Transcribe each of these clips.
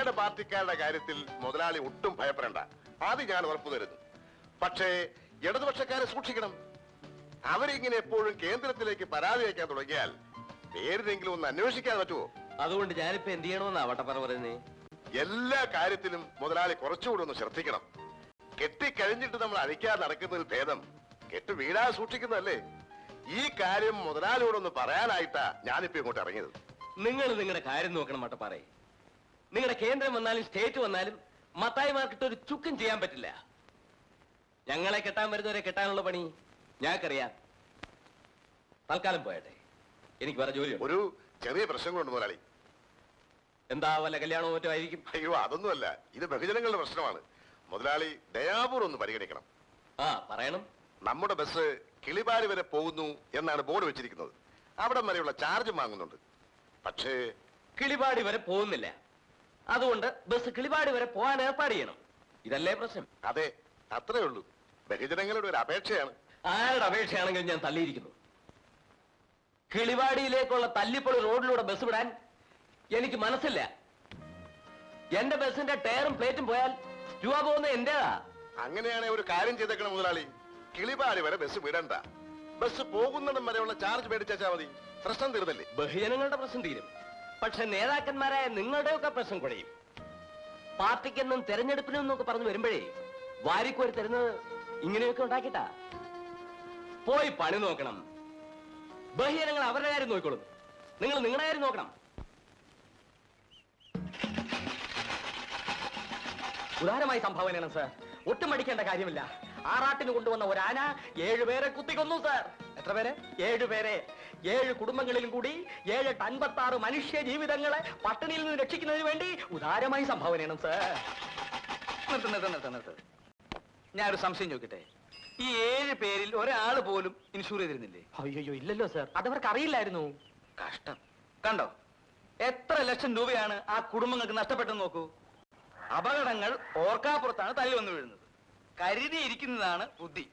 ഞങ്ങളുടെ പാർട്ടിക്കാരുടെ കാര്യത്തിൽ മുതലാളി ഒട്ടും ഭയപ്പെടേണ്ട, അത് ഞാൻ ഉറപ്പു തരുന്നു. പക്ഷേ ഇടതുപക്ഷക്കാരെ സൂക്ഷിക്കണം. അവരിങ്ങനെ എപ്പോഴും കേന്ദ്രത്തിലേക്ക് പരാതി അയക്കാൻ തുടങ്ങിയാൽ പേരിനെങ്കിലും ഒന്ന് അന്വേഷിക്കാൻ പറ്റുമോ? അതുകൊണ്ട് ഞാനിപ്പോ എന്ത് ചെയ്യണമെന്നാ വട്ടപ്പറ പറയുന്നേ? എല്ലാ കാര്യത്തിലും മുതലാളി കുറച്ചുകൂടി ഒന്ന് ശ്രദ്ധിക്കണം. കെട്ടിക്കഴിഞ്ഞിട്ട് നമ്മൾ അഴിക്കാതെ നടക്കുന്നതിൽ ഭേദം കെട്ട് വീഴാതെ സൂക്ഷിക്കുന്നതല്ലേ. ഈ കാര്യം മുതലാളിയോടൊന്ന് പറയാനായിട്ടാ ഞാനിപ്പോ ഇങ്ങോട്ട് ഇറങ്ങിയത്. നിങ്ങൾ നിങ്ങളുടെ കാര്യം നോക്കണം വട്ടപ്പാറേ. നിങ്ങളുടെ കേന്ദ്രം വന്നാലും സ്റ്റേറ്റ് വന്നാലും മത്തായിമാർക്കിട്ട് ഒരു ചുക്കും ചെയ്യാൻ പറ്റില്ല. ഞങ്ങളെ കെട്ടാൻ വരുന്നവരെ കെട്ടാനുള്ള പണി ഞങ്ങൾക്കറിയാം. തൽക്കാലം പോയട്ടെ, എനിക്ക് വേറെ ജോലിയുണ്ട്. ഒരു ചെറിയ പ്രശ്നങ്ങളുണ്ട് മുതലാളി. എന്താ വല്ല കല്യാണമോ മറ്റോ ആയിരിക്കും? അയ്യോ, അതൊന്നുമല്ല, ഇത് ബഹുജനങ്ങളുടെ പ്രശ്നമാണ്. മുതലാളി ദയാപൂർവ്വം ഒന്ന് പരിഗണിക്കണം. പറയണം. നമ്മുടെ ബസ് കിളിപാടി വരെ പോകുന്നു എന്നാണ് ബോർഡ് വെച്ചിരിക്കുന്നത്. അവിടം വരെയുള്ള ചാർജ് വാങ്ങുന്നുണ്ട്. പക്ഷേ കിളിപാടി വരെ പോകുന്നില്ല. അതുകൊണ്ട് ബസ് കിളിപാടി വരെ പോകാൻ ഏർപ്പാട് ചെയ്യണം. ഇതല്ലേ പ്രശ്നം? അതെ, അത്രേ ഉള്ളൂ. ബഹുജനങ്ങളുടെ ഒരു അപേക്ഷയാണ്. ആരുടെ അപേക്ഷയാണെങ്കിലും ഞാൻ തള്ളിയിരിക്കുന്നു. കിളിവാടിയിലേക്കുള്ള തല്ലിപ്പൊളി റോഡിലൂടെ ബസ് വിടാൻ എനിക്ക് മനസ്സില്ല. എന്റെ ബസിന്റെ ടയറും പ്ലേറ്റും പോയാൽ രൂപ പോകുന്ന എന്റേതാ. അങ്ങനെയാണെങ്കിൽ ഒരു കാര്യം ചെയ്തേക്കണം മുതലാളി, കിളിപാടി വരെ ബസ് വിടണ്ട. ബസ് പോകുന്നിടം വരെയുള്ള ചാർജ് മേടിച്ചാൽ മതി. പ്രശ്നം തീർന്നില്ലേ? ബഹുജനങ്ങളുടെ പ്രശ്നം തീരും. പക്ഷെ നേതാക്കന്മാരായ നിങ്ങളുടെയൊക്കെ പ്രശ്നം കുഴയും. പാർട്ടിക്കെന്നും തെരഞ്ഞെടുപ്പിനും എന്നൊക്കെ പറഞ്ഞു വരുമ്പോഴേ വാരിക്കോരി തരുന്നത് ഇങ്ങനെയൊക്കെ ഉണ്ടാക്കിട്ടാ. പോയി പണി നോക്കണം. ബഹുജനങ്ങൾ അവരുടെ കാര്യം നോക്കിക്കോളും. നിങ്ങൾ നിങ്ങളുടെ കാര്യം നോക്കണം. ഉദാരമായി സംഭാവനയാണ് സാർ. ഒട്ടും മടിക്കേണ്ട കാര്യമില്ല. ആറാട്ടിന് കൊണ്ടുവന്ന ഒരു ആന 7 പേരെ കുത്തിക്കൊന്നു സാർ. എത്ര പേരെ? 7 പേരെ. 7 കുടുംബങ്ങളിലും കൂടി 756 മനുഷ്യ ജീവിതങ്ങളെ പട്ടിണിയിൽ നിന്ന് രക്ഷിക്കുന്നതിന് വേണ്ടി ഉദാരമായി സംഭാവനയാണ് സാർ. നിർത്ത്. ഞാനൊരു സംശയം ചോദിക്കട്ടെ. ഈ 7 പേരിൽ ഒരാൾ പോലും ഇൻഷൂർ ചെയ്തിരുന്നില്ലേ? അയ്യോ, ഇല്ലല്ലോ സാർ. അതവർക്ക് അറിയില്ലായിരുന്നു. കഷ്ടം. കണ്ടോ എത്ര ലക്ഷം രൂപയാണ് ആ കുടുംബങ്ങൾക്ക് നഷ്ടപ്പെട്ടെന്ന് നോക്കൂ. അപകടങ്ങൾ ഓർക്കാപ്പുറത്താണ് തല്ലി വന്നു വീഴുന്നത്. കരുതിയിരിക്കുന്നതാണ് ബുദ്ധി.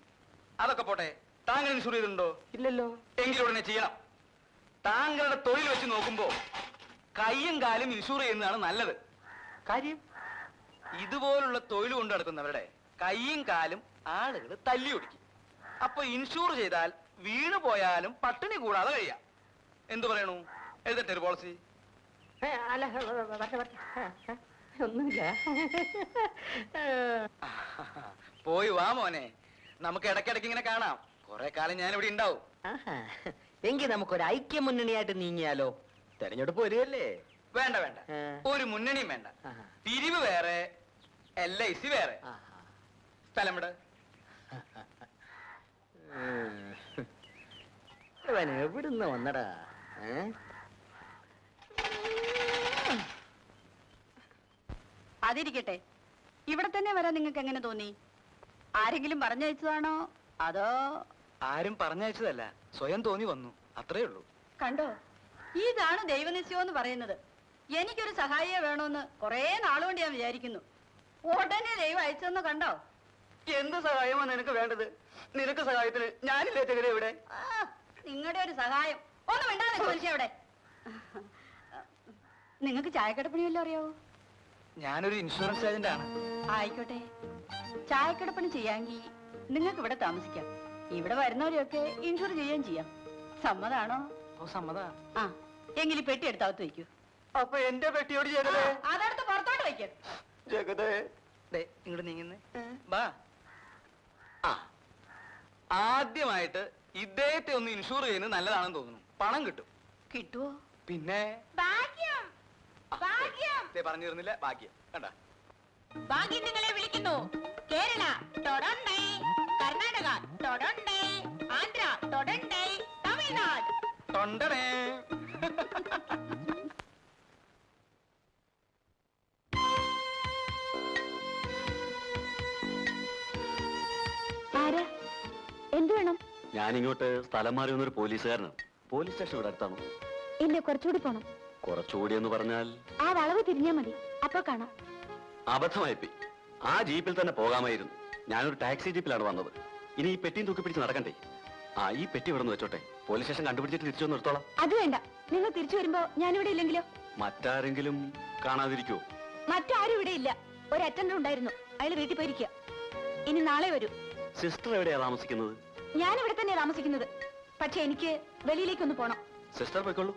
അതൊക്കെ പോട്ടെ, താങ്കൾ ഇൻഷൂർ ചെയ്തിട്ടുണ്ടോ? ഇല്ലല്ലോ. എങ്കിലും ഉടനെ ചെയ്യണം. താങ്കളുടെ തൊഴിൽ വെച്ച് നോക്കുമ്പോ കയ്യും കാലും ഇൻഷൂർ ചെയ്യുന്നതാണ് നല്ലത്. കാര്യം ഇതുപോലുള്ള തൊഴിൽ കൊണ്ടു നടക്കുന്നവരുടെ കയ്യും കാലും ആളുകൾ തല്ലി ഒടിക്കും. അപ്പൊ ഇൻഷൂർ ചെയ്താൽ വീണു പോയാലും പട്ടിണി കൂടാതെ കഴിയാം. എന്തു പറയണു? എഴുതട്ടെ ഒരു പോളിസി? ഒന്നുമില്ല. പോയി വാ മോനെ, നമുക്ക് ഇടയ്ക്കിടയ്ക്ക് ഇങ്ങനെ കാണാം. കുറെ കാലം ഞാൻ ഇവിടെ ഉണ്ടാവും. എങ്കിൽ നമുക്കൊരു ഐക്യ മുന്നണിയായിട്ട് നീങ്ങിയാലോ? തെരഞ്ഞെടുപ്പ് വരികയല്ലേ? വേണ്ട, ഒരു മുന്നണിയും വേണ്ട. പിരിവ് വേറെ, LIC വേറെ. സ്ഥലം ഇവിടെ. എവിടുന്ന് വന്നടാ? അതിരിക്കട്ടെ, ഇവിടെ തന്നെ വരാൻ നിങ്ങൾക്ക് എങ്ങനെ തോന്നി? ആരെങ്കിലും പറഞ്ഞയച്ചതാണോ അതോ? ആരും പറഞ്ഞയച്ചതല്ല, സ്വയം തോന്നി വന്നു, അത്രേ ഉള്ളൂ. കണ്ടോ, ഇതാണ് ദൈവനിശ്ചയം എന്ന് പറയുന്നത്. എനിക്കൊരു സഹായിയെ വേണമെന്ന് കുറെ നാളുകൊണ്ട് ഞാൻ വിചാരിക്കുന്നു. ഉടനെ ദൈവം അയച്ചെന്ന് കണ്ടോ? എന്ത് സഹായമാണ് നിനക്ക് വേണ്ടത്? നിനക്ക് സഹായത്തിന് ഞാനില്ലേ തെകലെ ഇവിടെ? നിങ്ങളുടെ ഒരു സഹായം ഒന്നും വേണ്ടാതെ മനുഷ്യ അവിടെ. നിങ്ങൾക്ക് ചായക്കടപ്പണിയല്ലോ അറിയാവോ? ഞാനൊരു ഇൻഷുറൻസ് ഏജന്റ് ആണ്. ആയിക്കോട്ടെ, ചായക്കടപ്പണി ചെയ്യാമെങ്കിൽ നിങ്ങൾക്ക് ഇവിടെ താമസിക്കാം. ഇവിടെ വരുന്നവരെയൊക്കെ ഇൻഷുർ ചെയ്യുകയും ചെയ്യാം. സമ്മതാണോ? ഓ, സമ്മതാ. ആ, എങ്കിൽ പെട്ടി എടുത്തകത്ത് വയ്ക്കൂ. അപ്പൊ എന്റെ പെട്ടിയോട് ജഗതേ? അതെടുത്ത് പുറത്തോട്ട് വയ്ക്കും. ജഗതേ, ഇങ്ങോട്ട് നീങ്ങുന്നേ, ബാ. ആദ്യമായിട്ട് ഇദ്ദേഹത്തെ ഒന്ന് ഇൻഷൂർ ചെയ്യുന്നത് നല്ലതാണെന്ന് തോന്നുന്നു. പണം കിട്ടും. കിട്ടുവോ? പിന്നെ ഭാഗ്യം, ഭാഗ്യം. പറഞ്ഞു തീർന്നില്ല. ഭാഗ്യം കണ്ട. ഭാഗ്യം നിങ്ങളെ വിളിക്കുന്നു. കേരള ടൊറണ്ടൈ, കർണാടക ടൊറണ്ടൈ, ആന്ധ്ര ടൊറണ്ടൈ, തമിഴ്നാട് തൊണ്ടണേ. എന്ത് വേണം? ഞാനിങ്ങോട്ട് സ്ഥലം മാറി വന്നൊരു പോലീസുകാരനാണ്. പോലീസ് സ്റ്റേഷൻ ഇവിടെ അടുത്താണോ? ഇല്ല, കുറച്ചുകൂടി പോണം. കുറച്ചുകൂടി എന്ന് പറഞ്ഞാൽ ആ വളവ് തിരിഞ്ഞാ മതി, അപ്പൊ കാണാം. അബദ്ധമായിപ്പോയി. ആ ജീപ്പിൽ തന്നെ പോകാമായിരുന്നു. ഞാനൊരു ടാക്സി ജീപ്പിലാണ് വന്നത്. ഇനി ഈ പെട്ടിയും തൂക്കി പിടിച്ച് നടക്കണ്ടേ? ഈ പെട്ടി ഇവിടെ നിന്ന് വെച്ചോട്ടെ. പോലീസ് സ്റ്റേഷൻ കണ്ടുപിടിച്ചിട്ട് തിരിച്ചു വന്ന് നിർത്തോളാം. അത് വേണ്ട. നിങ്ങൾ തിരിച്ചു വരുമ്പോ ഞാനിവിടെ ഇല്ലെങ്കിലോ? മറ്റാരെങ്കിലും കാണാതിരിക്കുവോ? മറ്റാരും ഇവിടെ ഇല്ല. ഒരു അറ്റൻഡർ ഉണ്ടായിരുന്നു, അയാൾ വീട്ടിൽ പോയിരിക്കുക. ഇനി നാളെ വരൂ. സിസ്റ്റർ എവിടെയാ താമസിക്കുന്നത്? ഞാൻ ഇവിടെ തന്നെയാ താമസിക്കുന്നത്. പക്ഷെ എനിക്ക് വെളിയിലേക്കൊന്ന് പോണം. സിസ്റ്റർ പോയിക്കോളൂ,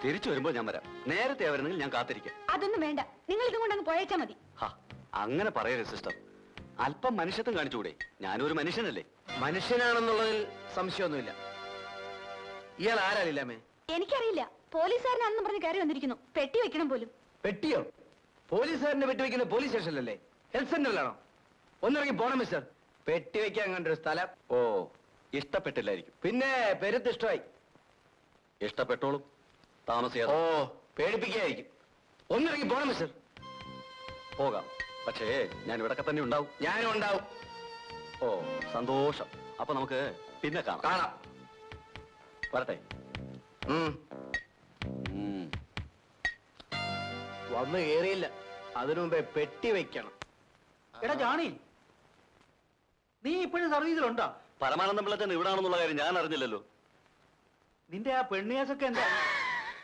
തിരിച്ചു വരുമ്പോൾ ഞാൻ വരാം. നേരത്തെ വരുന്നെങ്കിൽ ഞാൻ കാത്തിരിക്കാം. അതൊന്നും വേണ്ട, നിങ്ങൾ ഇതും കൊണ്ട് അങ്ങ് പോയേച്ചാ മതി. ഹാ, അങ്ങനെ പറയരുത് സിസ്റ്റർ. അല്പം മനുഷ്യത്വം കാണിച്ചുകൂടെ? ഞാനൊരു മനുഷ്യനല്ലേ? മനുഷ്യനാണെന്നുള്ളതിൽ സംശയമൊന്നുമില്ല. ഇയാൾ ആരാ ലീലാമ്മേ? എനിക്കറിയില്ല. പോലീസുകാരനാണെന്ന് പറഞ്ഞ് കയറി വന്നിരിക്കുന്നു. പെട്ടി വെക്കണം പോലും. പെട്ടിയോ? പോലീസുകാരനെ പെട്ടി വെക്കുന്ന പോലീസ് സ്റ്റേഷനിലല്ലേ? ഹെൽത്ത് സെന്ററിലാണോ? ഒന്നിറങ്ങി പോണം മിസ്റ്റർ. പെട്ടി വെക്കാൻ കണ്ടൊരു സ്ഥലം. ഓ, ഇഷ്ടപ്പെട്ടില്ലായിരിക്കും. പിന്നെ പെരുത്ത് ഇഷ്ടമായി. ഇഷ്ടപ്പെട്ടോളും, താമസിയാതെ. ഓ, പേടിപ്പിക്കായിരിക്കും. ഒന്നിറങ്ങി പോണം മിസ്റ്റർ. പോകാം, പക്ഷേ ഞാൻ ഇവിടൊക്കെ തന്നെ ഉണ്ടാവും. ഞാനും ഉണ്ടാവും. ഓ, സന്തോഷം. അപ്പൊ നമുക്ക് പിന്നെ കാണാം. കാണാം. വരട്ടെ. ഉം. ഉം. വന്ന് കേറിയില്ല, അതിനു മുമ്പേ പെട്ടി വെക്കണം. എടാ ജാണി, നീ ഇപ്പോഴും സർവീസിലുണ്ടോ? പരമാനന്ദം പിള്ളച്ചൻ ഇവിടാണെന്നുള്ള കാര്യം ഞാൻ അറിഞ്ഞില്ലല്ലോ. നിന്റെ ആ പെണ്ണുകേസൊക്കെ എന്താ?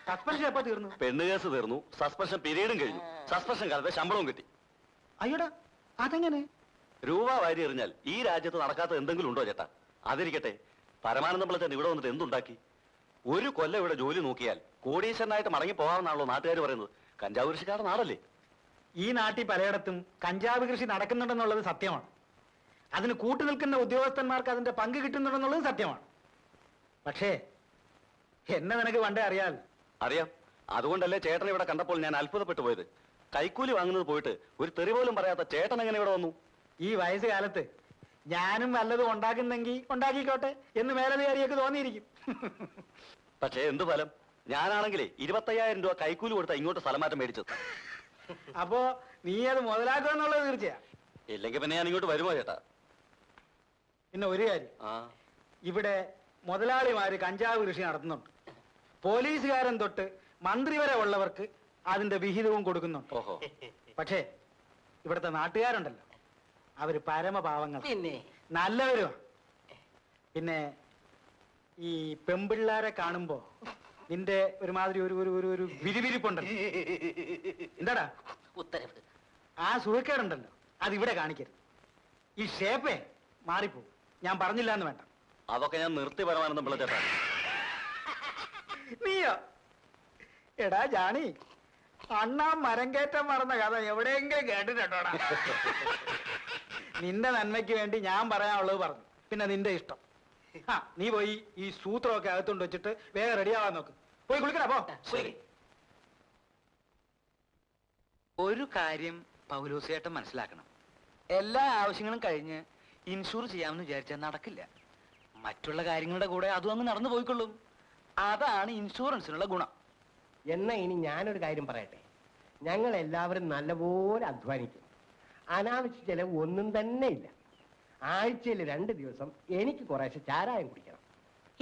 സസ്പെൻഷൻ എപ്പോ തീർന്നു? പെണ്ണ് കേസ് തീർന്നു, സസ്പെൻഷൻ പീരീഡും കഴിഞ്ഞു. സസ്പെൻഷൻ കാലത്തെ ശമ്പളവും കിട്ടി. അയ്യോടാ, അതെങ്ങനെ? രൂപ വാരി എറിഞ്ഞാൽ ഈ രാജ്യത്ത് നടക്കാത്ത എന്തെങ്കിലും ഉണ്ടോ ചേട്ടാ? അതിരിക്കട്ടെ, പരമാനന്ദം പിള്ളച്ചൻ ഇവിടെ വന്നിട്ട് എന്തുണ്ടാക്കി? ഒരു കൊല്ലം ഇവിടെ ജോലി നോക്കിയാൽ കോടീശ്വരനായിട്ട് മടങ്ങി പോകാമെന്നാണല്ലോ നാട്ടുകാർ പറയുന്നത്. കഞ്ചാവ് കൃഷിക്കാരുടെ നാടല്ലേ? ഈ നാട്ടിൽ പലയിടത്തും കഞ്ചാവ് കൃഷി നടക്കുന്നുണ്ടെന്നുള്ളത് സത്യമാണ്. അതിന് കൂട്ടു നിൽക്കുന്ന ഉദ്യോഗസ്ഥന്മാർക്ക് അതിന്റെ പങ്ക് കിട്ടുന്നുണ്ടെന്നുള്ളത് സത്യമാണ്. പക്ഷേ എന്നെ നിനക്ക് പണ്ടേ അറിയാൽ. അറിയാം. അതുകൊണ്ടല്ലേ ചേട്ടൻ ഇവിടെ കണ്ടപ്പോൾ ഞാൻ അത്ഭുതപ്പെട്ടു പോയത്. കൈക്കൂലി വാങ്ങുന്നത് പോയിട്ട് ഒരു തെറി പോലും പറയാത്ത ചേട്ടൻ എങ്ങനെ ഇവിടെ വന്നു? ഈ വയസ്സുകാലത്ത് ഞാനും വല്ലതും ഉണ്ടാക്കുന്നെങ്കിൽ ഉണ്ടാക്കിക്കോട്ടെ എന്ന് മേലധികാരിയൊക്കെ തോന്നിയിരിക്കും. പക്ഷേ എന്ത് ഫലം? ഞാനാണെങ്കിലേ 25,000 രൂപ കൈക്കൂലി കൊടുത്താ ഇങ്ങോട്ട് സ്ഥലം മാറ്റം മേടിച്ചത്. അപ്പോ നീ അത് മുതലാക്കുമെന്നുള്ളത് തീർച്ചയാ. ഇല്ലെങ്കിൽ പിന്നെ ഞാൻ ഇങ്ങോട്ട് വരുമോ ചേട്ടാ? പിന്നെ ഒരു കാര്യം, ആ, ഇവിടെ മുതലാളിമാര് കഞ്ചാവ് കൃഷി നടത്തുന്നുണ്ട്. പോലീസുകാരൻ തൊട്ട് മന്ത്രി വരെ ഉള്ളവർക്ക് അതിന്റെ വിഹിതവും കൊടുക്കുന്നുണ്ട്. ഓഹോ. പക്ഷേ ഇവിടുത്തെ നാട്ടുകാരുണ്ടല്ലോ, അവര് പരമപാവങ്ങൾ, പിന്നെ നല്ലവരും. പിന്നെ ഈ പെമ്പിള്ളാരെ കാണുമ്പോ നിന്റെ ഒരുമാതിരി ഒരു ഒരു ഒരു ഒരു വിരിവിരിപ്പുണ്ടല്ലോ. എന്താടാ ഉത്തരവ്. ആ സുഖക്കേടുണ്ടല്ലോ, അതിവിടെ കാണിക്കരുത്. ഈ ഷേപ്പേ മാറിപ്പോ. ഞാൻ പറഞ്ഞില്ല എന്ന് വേണ്ട. അതൊക്കെ ഞാൻ നിർത്തി പരമാനന്ദം പിള്ള ചേട്ടാ. നീയോ? എടാ ജാണി, അണ്ണാ മരം കയറ്റം മറന്ന കഥ എവിടെയെങ്കിലും കേട്ടിട്ടുണ്ടോടാ? നിന്റെ നന്മയ്ക്ക് വേണ്ടി ഞാൻ പറയാനുള്ളത് പറഞ്ഞു. പിന്നെ നിന്റെ ഇഷ്ടം. ആ, നീ പോയി ഈ സൂത്രമൊക്കെ അകത്തോണ്ട് വെച്ചിട്ട് വേഗം റെഡിയാവാൻ നോക്ക്. പോയി കുളിക്കടാ, പോ. ശരി. ഒരു കാര്യം പൗലോസേട്ടൻ മനസ്സിലാക്കണം. എല്ലാ ആവശ്യങ്ങളും കഴിഞ്ഞ് ഇൻഷൂർ ചെയ്യാമെന്ന് വിചാരിച്ചാൽ നടക്കില്ല. മറ്റുള്ള കാര്യങ്ങളുടെ കൂടെ അതും അങ്ങ് നടന്നു പോയിക്കൊള്ളും. അതാണ് ഇൻഷുറൻസിനുള്ള ഗുണം. എന്നാ ഇനി ഞാനൊരു കാര്യം പറയട്ടെ. ഞങ്ങൾ എല്ലാവരും നല്ലപോലെ അധ്വാനിക്കും. അനാവശ്യ ചെലവ് ഒന്നും തന്നെ ഇല്ല. ആഴ്ചയിൽ 2 ദിവസം എനിക്ക് കുറേശ്ശെ ചാരായം കുടിക്കണം.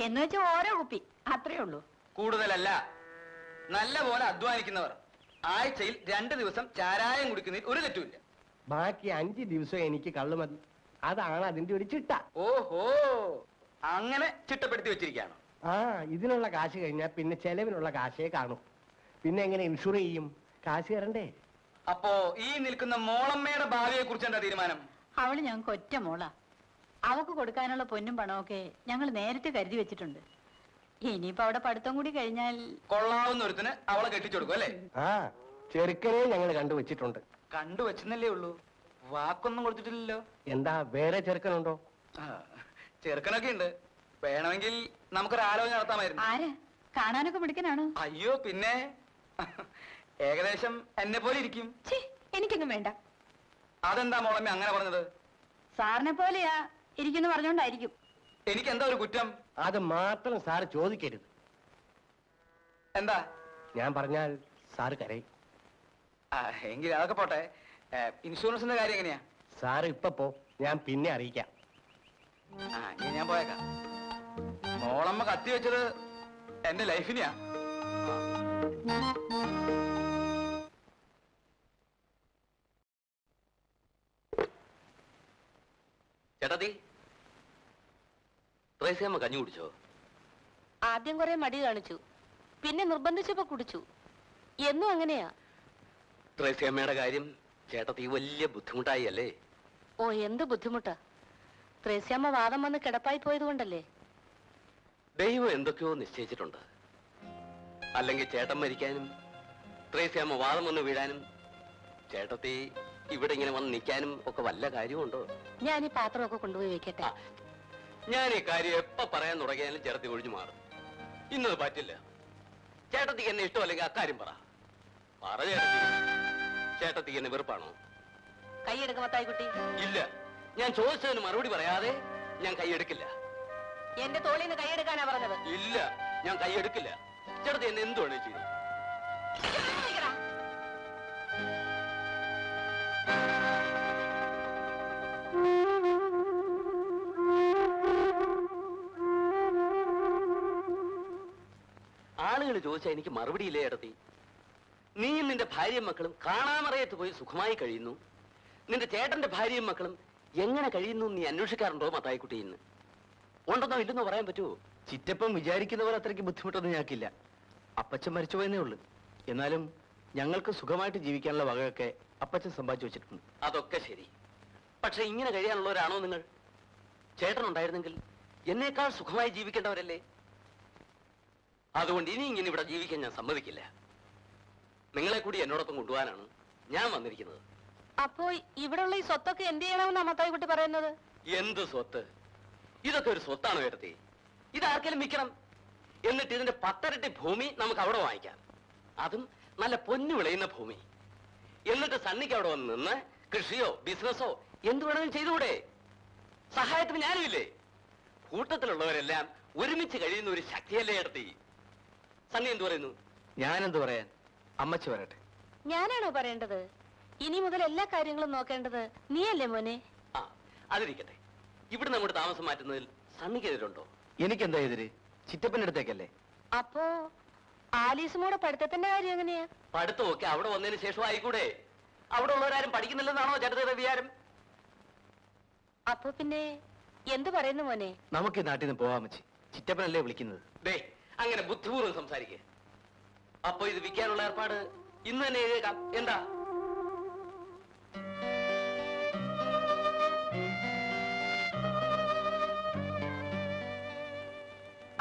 എന്ന് വെച്ചാൽ ഓരോ കുപ്പി, അത്രേ ഉള്ളൂ. കൂടുതലല്ല, നല്ല പോലെ അധ്വാനിക്കുന്നവർ ആഴ്ചയിൽ 2 ദിവസം ചാരായം കുടിക്കുന്നതിൽ ഒരു തെറ്റുമില്ല. ബാക്കി 5 ദിവസം എനിക്ക് കള്ളു മതി. അതാണ് അതിന്റെ ഒരു ചിട്ട. ഓഹോ, അങ്ങനെ ചിട്ടപ്പെടുത്തി വെച്ചിരിക്കുകയാണ്. ആ, ഇതിനുള്ള കാശ് കഴിഞ്ഞാൽ പിന്നെ ചെലവിനുള്ള കാശേ കാണൂ. പിന്നെ എങ്ങനെ ഇൻഷുർ ചെയ്യും? കാശ് തരണ്ടേ? അപ്പോ ഈ നിൽക്കുന്ന മോളമ്മയുടെ ഭാവിയെ കുറിച്ച് എന്താ തീരുമാനം? അവള് ഞങ്ങൾക്ക് ഒറ്റ മോളാ. അവക്ക് കൊടുക്കാനുള്ള പൊന്നും പണമൊക്കെ ഞങ്ങൾ നേരത്തെ കരുതി വെച്ചിട്ടുണ്ട്. ഇനിയിപ്പോ അവിടെ പഠിത്തം കൂടി കഴിഞ്ഞാൽ കൊള്ളാവുന്ന ഒരുത്തിന് അവളെ കെട്ടിച്ചു കൊടുക്കും അല്ലേ? ആ, ചെറുക്കനെ ഞങ്ങൾ കണ്ടുവച്ചിട്ടുണ്ട്. കണ്ടുവച്ചെന്നല്ലേ ഉള്ളൂ, വാക്കൊന്നും കൊടുത്തിട്ടില്ലല്ലോ. എന്താ, വേറെ ചെറുക്കനുണ്ടോ? ചെറുക്കനൊക്കെ ഉണ്ട്. വേണമെങ്കിൽ നമുക്കൊരു ആലോചന നടത്താമായിരുന്നു. ആര് കാണാനൊക്കെ മിടുക്കനാണ്. അയ്യോ പിന്നെ ഏകദേശം എന്നെ പോലെ ഇരിക്കും. ഛീ, എനിക്കൊന്നും വേണ്ട. അതെന്താ മോളമ്മ അങ്ങനെ പറഞ്ഞത്? സാറിനെ പോലെയാ ഇരിക്കുന്നു പറഞ്ഞോണ്ടായിരിക്കും. എനിക്ക് എന്താ ഒരു കുറ്റം? അത് മാത്രം സാറ് ചോദിക്കരുത്. എന്താ? ഞാൻ പറഞ്ഞാൽ സാറ് കരയും. എങ്കിൽ അതൊക്കെ പോട്ടെ. ഇൻഷുറൻസിന്റെ കാര്യം എങ്ങനെയാ? സാറ് ഇപ്പൊ പോ, ഞാൻ പിന്നെ അറിയിക്കാം. ഇനി ഞാൻ പോയേക്കാം. മോളമ്മ കത്തി വെച്ചത് എന്റെ ലൈഫിനെയാ. ചേട്ടത്തി, ത്രേസ്യമ്മ കഞ്ഞി കുടിച്ചോ? ആദ്യം കുറെ മടി കാണിച്ചു, പിന്നെ നിർബന്ധിച്ചപ്പോ കുടിച്ചു. എന്നും അങ്ങനെയാ. ത്രേസ്യാമ്മയുടെ കാര്യം ചേട്ടത്തി വലിയ ബുദ്ധിമുട്ടായി അല്ലേ? ഓ, എന്ത് ബുദ്ധിമുട്ടാ. ത്രേസ്യാമ്മ വാദം വന്ന് കിടപ്പായി പോയത് കൊണ്ടല്ലേ? ദൈവം എന്തൊക്കെയോ നിശ്ചയിച്ചിട്ടുണ്ട്. അല്ലെങ്കിൽ ചേട്ടൻ മരിക്കാനും ത്രേസ്യാമ്മ വാദം വന്ന് വീഴാനും ചേട്ടത്തി ഇവിടെ ഇങ്ങനെ വന്ന് നിൽക്കാനും ഒക്കെ വല്ല കാര്യമുണ്ടോ? ഞാൻ ഈ പാത്രമൊക്കെ കൊണ്ടുപോയി വെക്കട്ടെ. ഞാൻ ഈ കാര്യം എപ്പോ പറയാൻ തുടങ്ങിയാലും ചേട്ടത്തി ഒഴിഞ്ഞു മാറും. ഇന്നത് പറ്റില്ല. ചേട്ടത്തിക്ക് എന്നെ ഇഷ്ടമല്ലെങ്കിൽ അക്കാര്യം പറ. ചേട്ടത്തി, ചേട്ടത്തിക്ക് എന്നെ വെറുപ്പാണോ? കൈയെടുക്ക മത്തായിക്കുട്ടി. ഇല്ല, ഞാൻ ചോദിച്ചതിന് മറുപടി പറയാതെ ഞാൻ കൈയെടുക്കില്ല. എന്റെ തോളിൽ നിന്ന് കൈയെടുക്കാനാ പറഞ്ഞത്. ഇല്ല, ഞാൻ കൈയെടുക്കില്ല. ചേട്ടത്തി എന്നെ എന്ത് വേണേ ചെയ്തു. ആളുകൾ ചോദിച്ചാൽ എനിക്ക് മറുപടിയില്ലേ ചേട്ടത്തി? നീയും നിന്റെ ഭാര്യയും മക്കളും കാണാമറയത്ത് പോയി സുഖമായി കഴിയുന്നു. നിന്റെ ചേട്ടന്റെ ഭാര്യയും മക്കളും എങ്ങനെ കഴിയുന്നു നീ അന്വേഷിക്കാറുണ്ടോ മത്തായിക്കുട്ടി? ഇന്ന് ഉണ്ടെന്നോ ഇല്ലെന്നോ പറയാൻ പറ്റുമോ? ചിറ്റപ്പം വിചാരിക്കുന്ന പോലെ അത്രയ്ക്ക് ബുദ്ധിമുട്ടൊന്നും ഞങ്ങൾക്കില്ല. അപ്പച്ചൻ മരിച്ചുപോയെന്നേ ഉള്ളൂ. എന്നാലും ഞങ്ങൾക്ക് സുഖമായിട്ട് ജീവിക്കാനുള്ള വകയൊക്കെ അപ്പച്ചൻ സമ്പാദിച്ചു വെച്ചിട്ടുണ്ട്. അതൊക്കെ ശരി. പക്ഷെ ഇങ്ങനെ കഴിയാനുള്ളവരാണോ നിങ്ങൾ? ചേട്ടനുണ്ടായിരുന്നെങ്കിൽ എന്നേക്കാൾ സുഖമായി ജീവിക്കേണ്ടവരല്ലേ? അതുകൊണ്ട് ഇനി ഇങ്ങനെ ഇവിടെ ജീവിക്കാൻ ഞാൻ സമ്മതിക്കില്ല. നിങ്ങളെ കൂടി എന്നോടൊപ്പം കൊണ്ടുപോകാനാണ് ഞാൻ വന്നിരിക്കുന്നത്. അപ്പോ ഇവിടെയുള്ള ഈ സ്വത്തൊക്കെ എന്ത് ചെയ്യണമെന്നാ മത്തായിക്കുട്ടി പറയുന്നത്? എന്ത് സ്വത്ത്? ഇതൊക്കെ ഒരു സ്വത്താണോ ചേട്ടത്തി? ഇതാർക്കെങ്കിലും വിൽക്കണം. എന്നിട്ട് ഇതിന്റെ 10 ഇരട്ടി ഭൂമി നമുക്ക് അവിടെ വാങ്ങിക്കാം. അതും നല്ല പൊന്നു വിളയുന്ന ഭൂമി. എന്നിട്ട് സണ്ണിക്ക് അവിടെ വന്ന് നിന്ന് കൃഷിയോ ബിസിനസ്സോ എന്ത് വേണമെങ്കിലും ചെയ്തുകൂടെ? സഹായത്തിന് ഞാനുമില്ലേ? കൂട്ടത്തിലുള്ളവരെല്ലാം ഒരുമിച്ച് കഴിയുന്ന ഒരു ശക്തിയല്ലേ ചേട്ടത്തി? സണ്ണി എന്ത് പറയുന്നു? ഞാനെന്ത് പറയാൻ? അമ്മച്ചി വരട്ടെ. ഞാനാണോ പറയേണ്ടത്? ഇനി മുതൽ എല്ലാ കാര്യങ്ങളും നോക്കേണ്ടത് നീയല്ലേ മോനെ? ആ, അതിരിക്കട്ടെ. ഇവിടെ നമ്മുടെ താമസം മാറ്റുന്നതിൽ സണ്ണിക്കെതിരുണ്ടോ? എനിക്കെന്താ എതിര്? ചിറ്റപ്പന്റെ അടുത്തേക്കല്ലേ. അപ്പോ ആലീസുമോടെ പഠിത്തത്തിന്റെ കാര്യം എങ്ങനെയാ? പഠിത്തമൊക്കെ അവിടെ വന്നതിന് ശേഷം ആയിക്കൂടെ? അവിടെ ഉള്ളവരാരും പഠിക്കുന്നില്ലെന്നാണോ ചേട്ടത്തിയുടെ വിചാരം? അപ്പൊ പിന്നെ എന്ത് പറയുന്നു മോനെ? നമുക്ക് ഈ നാട്ടിൽ നിന്ന് പോവാൻ അമ്മച്ചി. ചിറ്റപ്പനല്ലേ വിളിക്കുന്നത്. ദേ, അങ്ങനെ ബുദ്ധിപൂർവ്വം സംസാരിക്കേ. അപ്പൊ ഇത് വിൽക്കാനുള്ള ഏർപ്പാട് ഇന്ന് തന്നെ എഴുതേക്കാം. എന്താ?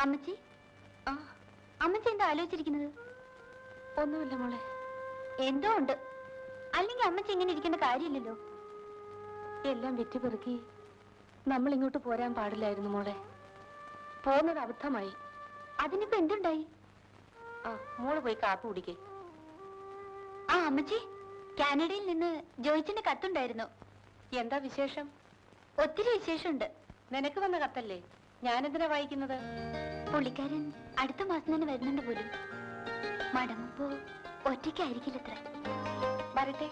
അമ്മച്ചി, അമ്മച്ചി എന്താ ആലോചിച്ചിരിക്കുന്നത്? ഒന്നുമില്ല മോളെ. എന്തോ ഉണ്ട്. അല്ലെങ്കിൽ അമ്മച്ചി ഇങ്ങനെ ഇരിക്കേണ്ട കാര്യമില്ലല്ലോ. എല്ലാം വെറ്റിപ്പെറുക്കി നമ്മൾ ഇങ്ങോട്ട് പോരാൻ പാടില്ലായിരുന്നു മോളെ. പോകുന്നത് അബദ്ധമായി. അതിനിപ്പോ എന്തുണ്ടായി? മോള് പോയി കാപ്പി കുടിക്കേ. അമ്മച്ചി, കാനഡയിൽ നിന്ന് ജോയിച്ചിന്റെ കത്തുണ്ടായിരുന്നു. എന്താ വിശേഷം? ഒത്തിരി വിശേഷമുണ്ട്. നിനക്ക് വന്ന കത്തല്ലേ? ഞാനെന്തിനാ വായിക്കുന്നത്? പുള്ളിക്കാരൻ അടുത്ത മാസം തന്നെ വരുന്നുണ്ട് പോലും. മടങ്ങുമ്പോ ഒറ്റയ്ക്കായിരിക്കില്ലത്ര. വരട്ടെ.